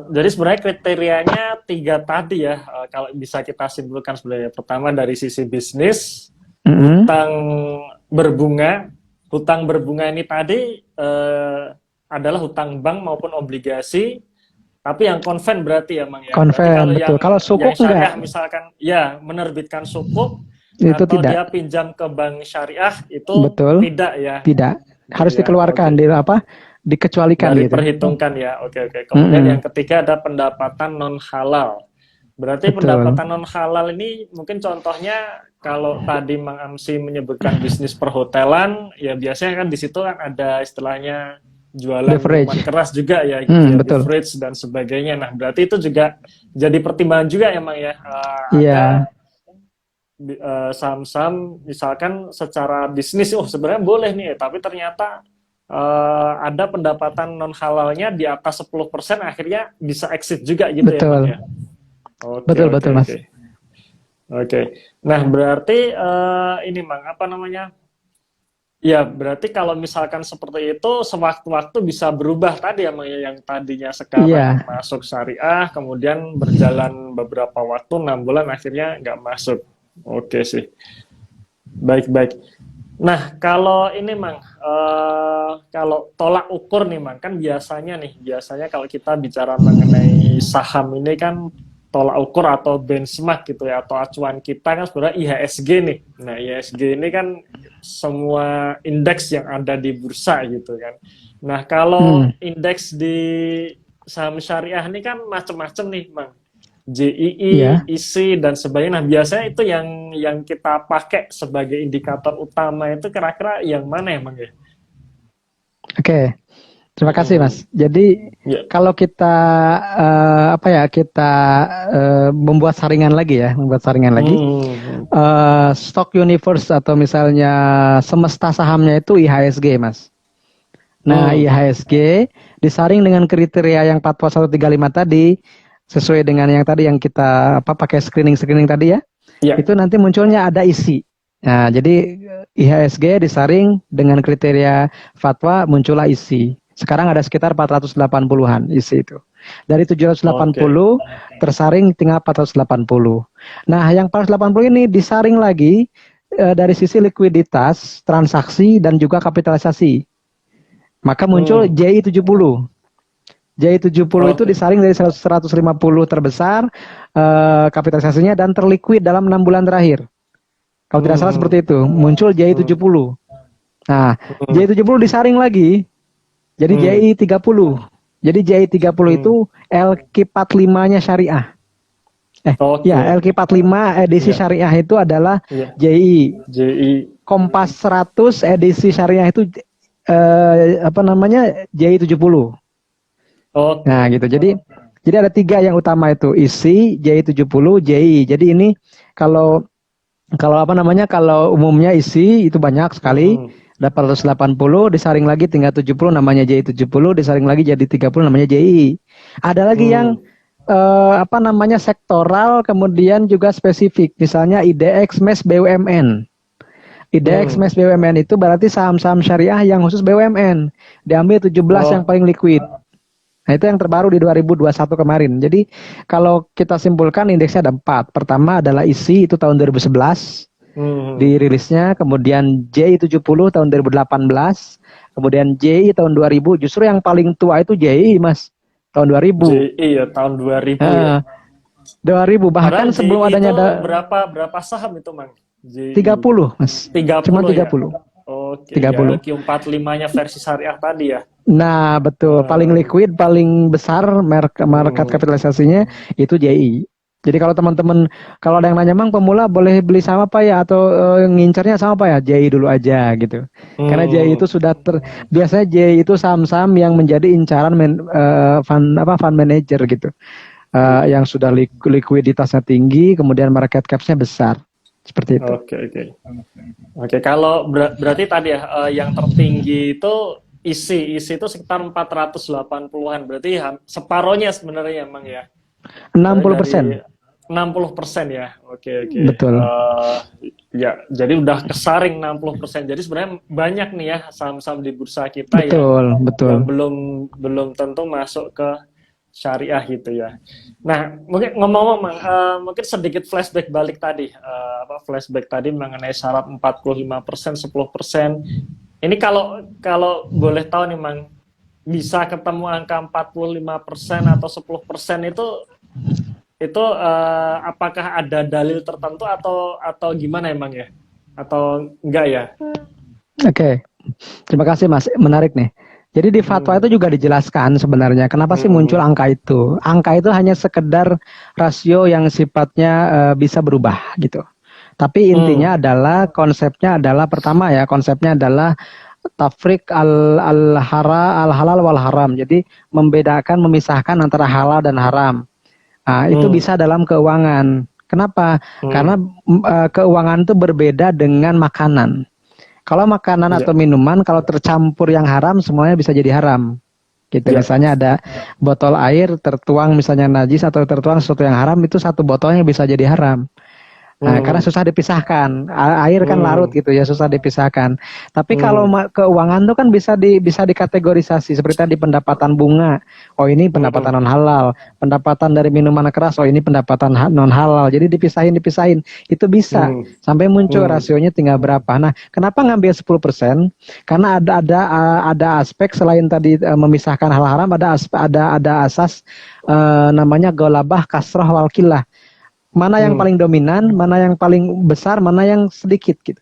Jadi sebenarnya kriterianya tiga tadi ya, kalau bisa kita simpulkan sebenarnya. Pertama dari sisi bisnis, Mm-mm. hutang berbunga. Hutang berbunga ini tadi adalah hutang bank maupun obligasi, tapi yang konven berarti ya, Mang ya. Berarti Konven, kalau betul. yang Kalau sukuk enggak, syariah misalkan ya menerbitkan sukuk itu atau tidak. dia pinjam ke bank syariah itu Betul, tidak ya. tidak. Tidak Harus ya. dikeluarkan, Oke. di apa? Dikecualikan Dari gitu. perhitungkan ya. Oke, oke. Kemudian Mm-mm. yang ketiga ada pendapatan non halal. Berarti Betul, pendapatan non halal ini mungkin contohnya kalau tadi Mang Amsi menyebutkan bisnis perhotelan, ya biasanya kan di situ kan ada istilahnya jualan minuman beverage. keras juga ya gitu ya, Betul. beverage dan sebagainya. Nah, berarti itu juga jadi pertimbangan juga emang ya. Iya, Ada saham-saham misalkan secara bisnis, oh sebenarnya boleh nih, tapi ternyata ada pendapatan non halalnya di atas 10%, akhirnya bisa exit juga gitu ya, Mang betul. ya. Oke, Betul, oke, betul, oke. Mas. Oke. Nah, berarti ini Mang, apa namanya? Ya, berarti kalau misalkan seperti itu sewaktu-waktu bisa berubah tadi ya, Mang, ya, yang tadinya sekarang Iya. masuk syariah, kemudian berjalan beberapa waktu, 6 bulan akhirnya nggak masuk. Oke sih. Baik, baik. Nah, kalau ini Mang, kalau tolak ukur nih Mang, kan biasanya kalau kita bicara mengenai saham ini kan tolak ukur atau benchmark gitu ya, atau acuan kita kan sebenarnya IHSG nih. Nah, IHSG ini kan semua indeks yang ada di bursa gitu kan. Nah, kalau Hmm. indeks di saham syariah ini kan macam-macam nih Mang. JII, Iya. ISI dan sebagainya. Nah, biasanya itu yang kita pakai sebagai indikator utama itu kira-kira yang mana emang ya? Oke. Terima kasih, Hmm, Mas. Jadi ya. kalau kita apa ya, kita membuat saringan lagi ya, membuat saringan lagi. Hmm, Stock Universe atau misalnya semesta sahamnya itu IHSG, Mas. Nah, hmm, IHSG disaring dengan kriteria yang 44135 tadi, sesuai dengan yang tadi yang kita apa pakai screening tadi ya. ya. Itu nanti munculnya ada isi. Nah, jadi IHSG disaring dengan kriteria fatwa muncullah isi. Sekarang ada sekitar 480-an isi itu. Dari Oke. 780 tersaring tinggal 480. Nah, yang 480 ini disaring lagi dari sisi likuiditas, transaksi dan juga kapitalisasi. Maka muncul Hmm, JI 70. JI 70 itu oke. disaring dari 150 terbesar kapitalisasinya dan terliquid dalam 6 bulan terakhir. Kalau tidak salah Hmm, seperti itu, muncul JI hmm, 70. Nah, hmm, JI 70 disaring lagi, jadi hmm, JI 30. Jadi JI 30 hmm. itu LQ45-nya syariah. Ya, Oke. LQ45 edisi Ya, syariah itu adalah ya. JI. JI. Kompas 100 edisi syariah itu apa namanya? JI 70. Nah, Oke. gitu. Jadi ada tiga yang utama itu, isi, JI 70, JI. Jadi ini kalau kalau apa namanya, kalau umumnya isi itu banyak sekali, Hmm, dapat 180, disaring lagi tinggal 70 namanya JI 70, disaring lagi jadi 30 namanya JI. Ada lagi yang hmm, apa namanya sektoral, kemudian juga spesifik. Misalnya IDX MES BUMN. IDX hmm. MES BUMN itu berarti saham-saham syariah yang khusus BUMN. Diambil 17 yang Oh, paling liquid. Nah, itu yang terbaru di 2021 kemarin. Jadi, kalau kita simpulkan indeksnya ada 4. Pertama adalah ISI, itu tahun 2011 hmm. dirilisnya. Kemudian J70 tahun 2018. Kemudian JI tahun 2000. Justru yang paling tua itu JI, Mas. Tahun 2000. JI ya tahun 2000 ya. Nah, 2000. Padahal Bahkan sebelum JI adanya itu ada berapa saham itu, Mang? JI 30, Mas. Cuma 30 ya. 30. Oke, ya 30. LQ45-nya versi syariah tadi ya. Nah, betul. Paling Hmm, liquid, paling besar market hmm, kapitalisasinya itu JI. Jadi kalau teman-teman, kalau ada yang nanya, Mang, pemula boleh beli sama apa ya, atau ngincernya sama apa ya, JI dulu aja gitu. Karena JI itu hmm. sudah biasanya JI itu saham-saham yang menjadi incaran fund manager gitu. Yang sudah likuiditasnya tinggi, kemudian market capnya besar. Seperti itu. Oke, oke. Oke, kalau berarti tadi ya yang tertinggi itu isi itu sekitar 480-an. Berarti separohnya sebenarnya emang ya. Berarti dari 60%. 60% ya. Oke, oke. Betul. Ya, jadi udah kesaring 60%. Jadi sebenarnya banyak nih ya saham-saham di bursa kita yang Betul, betul. belum belum tentu masuk ke syariah gitu ya. Nah, mungkin ngomong-ngomong, mungkin sedikit flashback balik tadi, flashback tadi mengenai syarat 45%, 10%. Ini kalau boleh tahu nih, Mang, bisa ketemu angka 45% atau 10% itu apakah ada dalil tertentu atau gimana emang ya? Atau enggak ya? Oke. Terima kasih Mas, menarik nih. Jadi di fatwa itu juga dijelaskan sebenarnya kenapa sih muncul angka itu. Angka itu hanya sekedar rasio yang sifatnya bisa berubah gitu. Tapi intinya adalah konsepnya adalah pertama ya, konsepnya adalah tafrik al halal wal haram. Jadi membedakan, memisahkan antara halal dan haram. Nah, itu bisa dalam keuangan. Kenapa? Karena keuangan itu berbeda dengan makanan. Kalau makanan atau minuman, kalau tercampur yang haram, semuanya bisa jadi haram. Gitu. Misalnya ada botol air tertuang misalnya najis atau tertuang sesuatu yang haram, itu satu botolnya bisa jadi haram. Nah, karena susah dipisahkan. Air kan larut gitu ya, susah dipisahkan. Tapi kalau keuangan itu kan bisa dikategorisasi seperti tadi pendapatan bunga. Oh, ini pendapatan non halal. Pendapatan dari minuman keras, oh ini pendapatan non halal. Jadi dipisahin. Itu bisa sampai muncul rasionya tinggal berapa. Nah, kenapa ngambil 10%? Karena ada aspek selain tadi memisahkan hal haram, ada asas namanya golabah kasroh wal kilah. Mana yang paling dominan, mana yang paling besar, mana yang sedikit gitu.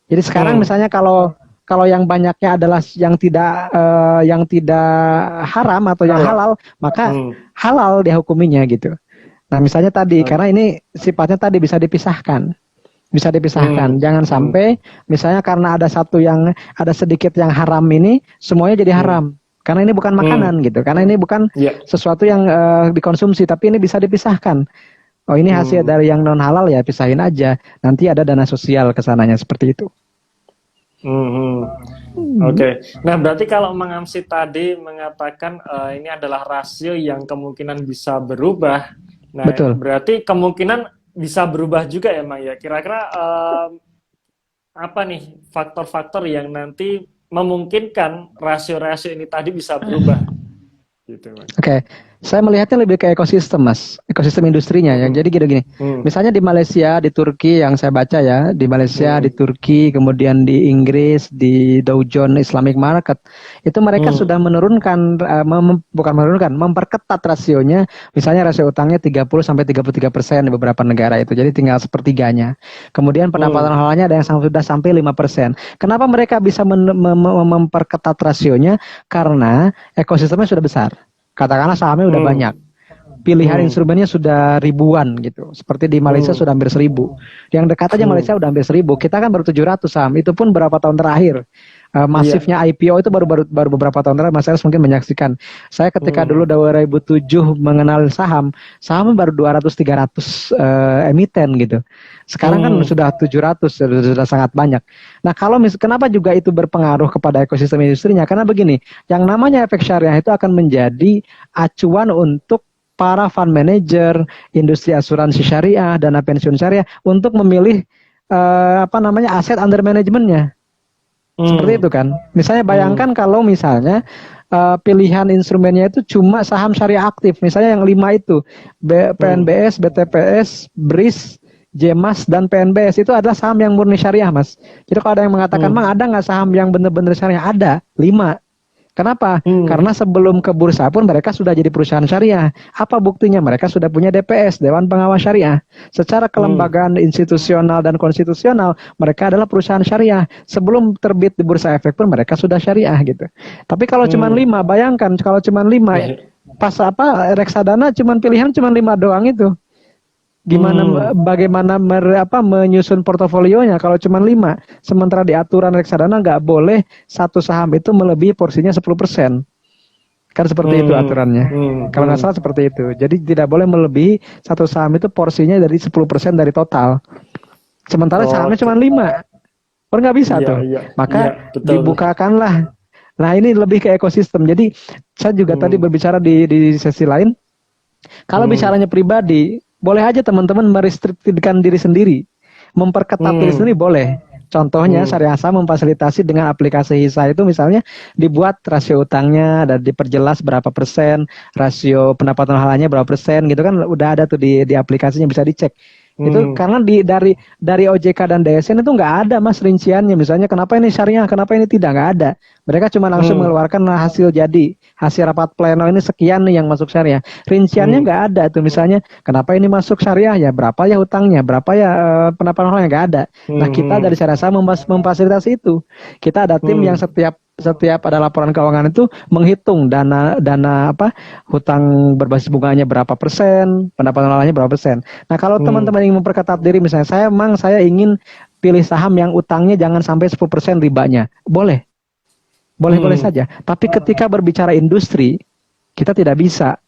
Jadi sekarang misalnya kalau yang banyaknya adalah yang tidak haram atau yang halal, maka halal dihukuminya gitu. Nah, misalnya tadi karena ini sifatnya tadi bisa dipisahkan. Jangan sampai misalnya karena ada sedikit yang haram ini semuanya jadi haram. Karena ini bukan makanan gitu. Karena ini bukan sesuatu yang dikonsumsi, tapi ini bisa dipisahkan. Oh, ini hasil dari yang non halal ya, pisahin aja. Nanti ada dana sosial ke sananya seperti itu. Oke. Nah, berarti kalau Mang Amsi tadi mengatakan ini adalah rasio yang kemungkinan bisa berubah. Nah, betul. Berarti kemungkinan bisa berubah juga ya, Mang ya. Kira-kira apa nih faktor-faktor yang nanti memungkinkan rasio-rasio ini tadi bisa berubah? Gitu, Oke. Saya melihatnya lebih ke ekosistem, Mas. Ekosistem industrinya ya. Jadi gini. Misalnya di Malaysia, di Turki yang saya baca ya, di Malaysia, di Turki, kemudian di Inggris, di Dow Jones Islamic Market, itu mereka sudah menurunkan memperketat rasionya. Misalnya rasio utangnya 30-33% di beberapa negara itu. Jadi tinggal sepertiganya. Kemudian pendapatan halalnya ada yang sudah sampai 5%. Kenapa mereka bisa memperketat rasionya? Karena ekosistemnya sudah besar. Katakanlah sahamnya udah banyak, pilihan instrumennya sudah ribuan gitu. Seperti di Malaysia sudah hampir 1000. Yang dekat aja Malaysia udah hampir 1000. Kita kan baru 700 saham. Itu pun berapa tahun terakhir. Masifnya IPO itu baru beberapa tahun terakhir. Mas Eres mungkin menyaksikan. Saya ketika dulu 2007 mengenal saham baru 200-300 emiten gitu. Sekarang kan sudah 700, sudah sangat banyak. Nah, kenapa juga itu berpengaruh kepada ekosistem industrinya? Karena begini, yang namanya efek syariah itu akan menjadi acuan untuk para fund manager, industri asuransi syariah, dana pensiun syariah untuk memilih aset under manajemennya. Seperti itu kan. Misalnya bayangkan kalau misalnya pilihan instrumennya itu cuma saham syariah aktif. Misalnya yang 5 itu PNBS, BTPS, BRIS, JMAS, dan PNBS itu adalah saham yang murni syariah, Mas. Jadi kalau ada yang mengatakan, Mang, ada nggak saham yang benar-benar syariah? Ada, 5. Kenapa? Karena sebelum ke bursa pun mereka sudah jadi perusahaan syariah. Apa buktinya? Mereka sudah punya DPS, Dewan Pengawas Syariah. Secara kelembagaan institusional dan konstitusional, mereka adalah perusahaan syariah. Sebelum terbit di Bursa Efek pun mereka sudah syariah gitu. Tapi kalau cuma 5, bayangkan kalau cuma 5, pas reksadana pilihan cuma 5 doang itu. Bagaimana menyusun portofolionya kalau cuma 5, sementara di aturan reksadana nggak boleh satu saham itu melebihi porsinya 10%. Kan seperti itu aturannya. Kalau nggak salah seperti itu. Jadi tidak boleh melebihi satu saham itu porsinya dari 10% dari total. Sementara sahamnya cuma 5. Kan nggak bisa tuh. Maka dibukakanlah. Nah, ini lebih ke ekosistem. Jadi saya juga tadi berbicara di sesi lain. Kalau bicaranya pribadi, boleh aja teman-teman merestriksikan diri sendiri, memperketat diri sendiri boleh. Contohnya Syariah Saham memfasilitasi dengan aplikasi Hisa itu misalnya dibuat rasio utangnya dan diperjelas berapa persen, rasio pendapatan halalnya berapa persen gitu kan udah ada tuh di aplikasinya bisa dicek. Itu karena dari OJK dan DSN itu nggak ada mas rinciannya misalnya kenapa ini syariah, kenapa ini tidak, nggak ada. Mereka cuma langsung mengeluarkan hasil jadi, hasil rapat pleno ini sekian nih yang masuk syariah. Rinciannya nggak ada tuh misalnya kenapa ini masuk syariah ya, berapa ya utangnya, berapa ya pendapatan halalnya, nggak ada. Nah kita dari Syariah Saham memfasilitasi itu. Kita ada tim yang setiap ada laporan keuangan itu menghitung dana apa hutang berbasis bunganya berapa persen, pendapatan halalnya berapa persen. Nah kalau teman-teman ingin memperketat diri misalnya saya ingin pilih saham yang utangnya jangan sampai 10% ribanya, boleh saja. Tapi ketika berbicara industri kita tidak bisa.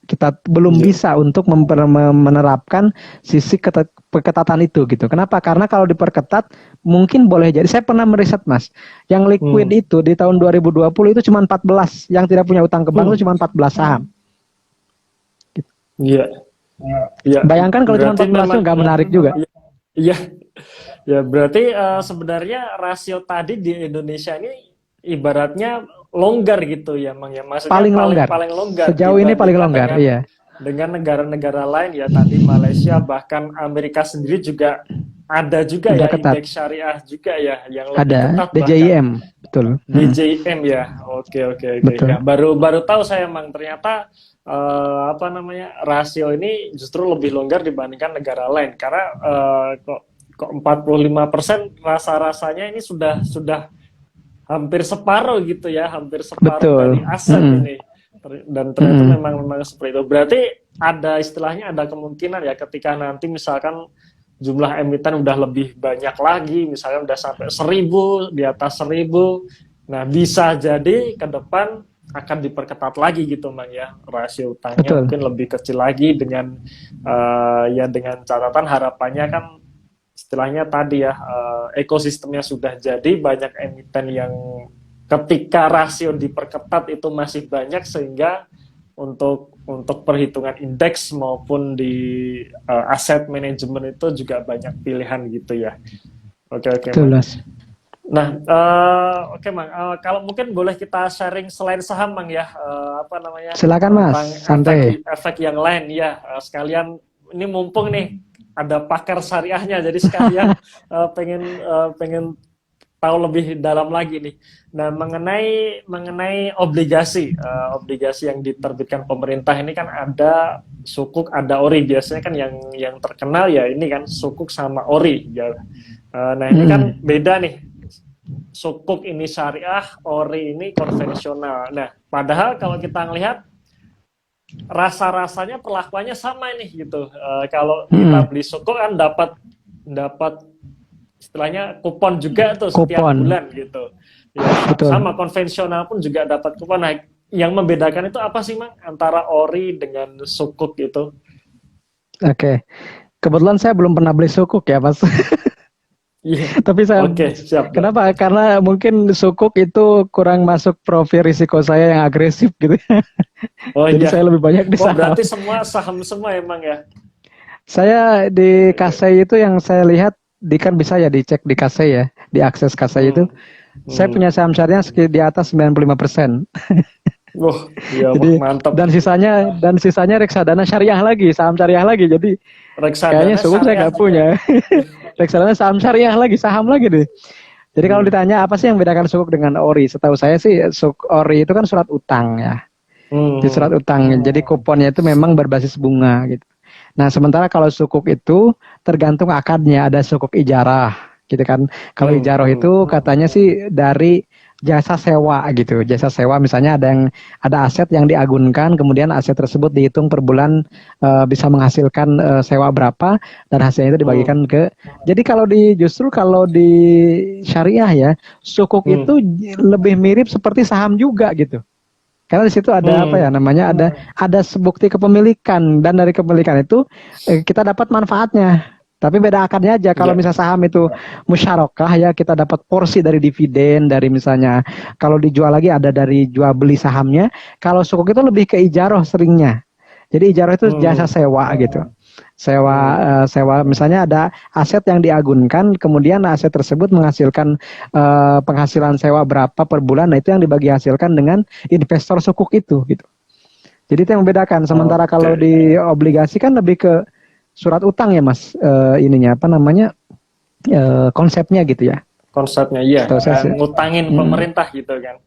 Kita belum bisa untuk menerapkan sisi keketatan itu gitu. Kenapa? Karena kalau diperketat mungkin boleh jadi. Saya pernah meriset mas, yang liquid itu di tahun 2020 itu cuma 14, yang tidak punya utang ke bank itu cuma 14 saham. Iya. Ya. Bayangkan kalau cuma 14 itu nggak menarik juga. Iya. Ya berarti sebenarnya rasio tadi di Indonesia ini ibaratnya longgar gitu ya, Mang ya. Maksudnya paling longgar. Sejauh ini paling longgar, iya. Dengan negara-negara lain ya tadi Malaysia bahkan Amerika sendiri juga ada juga ya ketat. indeks syariah juga ya yang lebih ada ketat. DJIM, betul. DJIM ya. Oke. Ya, baru tahu saya Mang ternyata rasio ini justru lebih longgar dibandingkan negara lain karena kok 45% rasa-rasanya ini sudah hampir separuh gitu ya, hampir separuh dari aset ini. Dan ternyata memang seperti itu. Berarti ada istilahnya ada kemungkinan ya ketika nanti misalkan jumlah emiten udah lebih banyak lagi, misalnya udah sampai 1.000, di atas 1.000. Nah, bisa jadi ke depan akan diperketat lagi gitu, Mang ya. Rasio utangnya mungkin lebih kecil lagi dengan dengan catatan harapannya kan istilahnya tadi ya ekosistemnya sudah jadi banyak emiten yang ketika rasio diperketat itu masih banyak sehingga untuk perhitungan indeks maupun di aset manajemen itu juga banyak pilihan gitu ya. Oke. Nah, Mang, kalau mungkin boleh kita sharing selain saham Mang ya, silakan Mas, santai. Efek yang lain ya, sekalian ini mumpung nih ada pakar syariahnya, jadi sekalian pengen tahu lebih dalam lagi nih. Nah, mengenai obligasi yang diterbitkan pemerintah ini kan ada sukuk, ada ori. Biasanya kan yang terkenal ya ini kan sukuk sama ori. Ya. Nah ini kan beda nih. Sukuk ini syariah, ori ini konvensional. Nah, padahal kalau kita ngelihat rasa-rasanya perlakuannya sama nih gitu. Kalau kita beli sukuk kan dapat istilahnya kupon juga tuh setiap bulan gitu. Ya, sama konvensional pun juga dapat kupon. Nah, yang membedakan itu apa sih Mang antara ori dengan sukuk itu? Oke. Kebetulan saya belum pernah beli sukuk ya, Mas. Tapi saya siap. Kenapa? Karena mungkin sukuk itu kurang masuk profil risiko saya yang agresif gitu. Jadi saya lebih banyak di saham. Berarti semua saham semua emang ya? Saya di Kasei itu yang saya lihat kan bisa ya dicek di Kasei ya, di akses Kasei itu. Saya punya saham syariah di atas 95%. Jadi, mantap. Dan sisanya reksadana syariah lagi, saham syariah lagi. Jadi kayaknya sukuk saya nggak punya. Reksadana saham syariah lagi, saham lagi deh. Jadi kalau ditanya apa sih yang membedakan sukuk dengan ori? Setahu saya sih ori itu kan surat utang ya. Di surat utang. Jadi kuponnya itu memang berbasis bunga gitu. Nah, sementara kalau sukuk itu tergantung akadnya, ada sukuk ijarah gitu kan. Kalau ijarah itu katanya sih dari jasa sewa gitu. Jasa sewa misalnya ada aset yang diagunkan, kemudian aset tersebut dihitung per bulan bisa menghasilkan sewa berapa dan hasilnya itu dibagikan ke. Jadi justru kalau di syariah ya, sukuk itu lebih mirip seperti saham juga gitu. Karena di situ ada ada bukti kepemilikan dan dari kepemilikan itu kita dapat manfaatnya. Tapi beda akadnya aja. Kalau misalnya saham itu musyarakah ya, kita dapat porsi dari dividen, dari misalnya kalau dijual lagi ada dari jual beli sahamnya. Kalau sukuk itu lebih ke ijaroh seringnya. Jadi ijaroh itu jasa sewa gitu. sewa misalnya ada aset yang diagunkan, kemudian aset tersebut menghasilkan penghasilan sewa berapa per bulan, nah itu yang dibagi hasilkan dengan investor sukuk itu gitu. Jadi itu yang membedakan. Sementara kalau di obligasi kan lebih ke surat utang ya Mas, ininya apa namanya, konsepnya gitu ya. Konsepnya iya, ngutangin pemerintah gitu kan.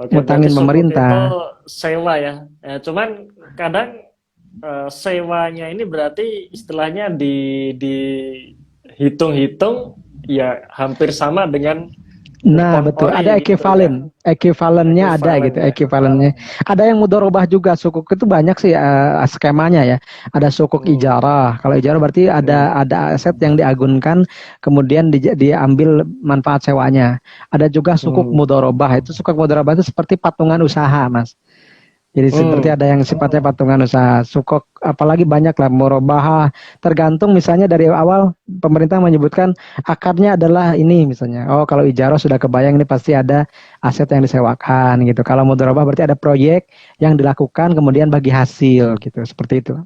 Ngutangin pemerintah. Itu sewa ya. Cuman kadang sewanya ini berarti istilahnya dihitung-hitung ya hampir sama dengan Nah betul, ada ekivalen, ekivalennya ada gitu, ekivalennya. Ada yang mudharabah juga, sukuk itu banyak sih skemanya ya. Ada sukuk ijarah, kalau ijarah berarti ada aset yang diagunkan, kemudian diambil manfaat sewanya. Ada juga sukuk mudharabah, itu sukuk mudharabah itu seperti patungan usaha Mas. Jadi seperti ada yang sifatnya patungan usaha, sukuk, apalagi banyak lah, murabahah. Tergantung misalnya dari awal pemerintah menyebutkan akarnya adalah ini misalnya. Oh kalau ijarah sudah kebayang ini pasti ada aset yang disewakan gitu. Kalau mudharabah berarti ada proyek yang dilakukan kemudian bagi hasil gitu, seperti itu.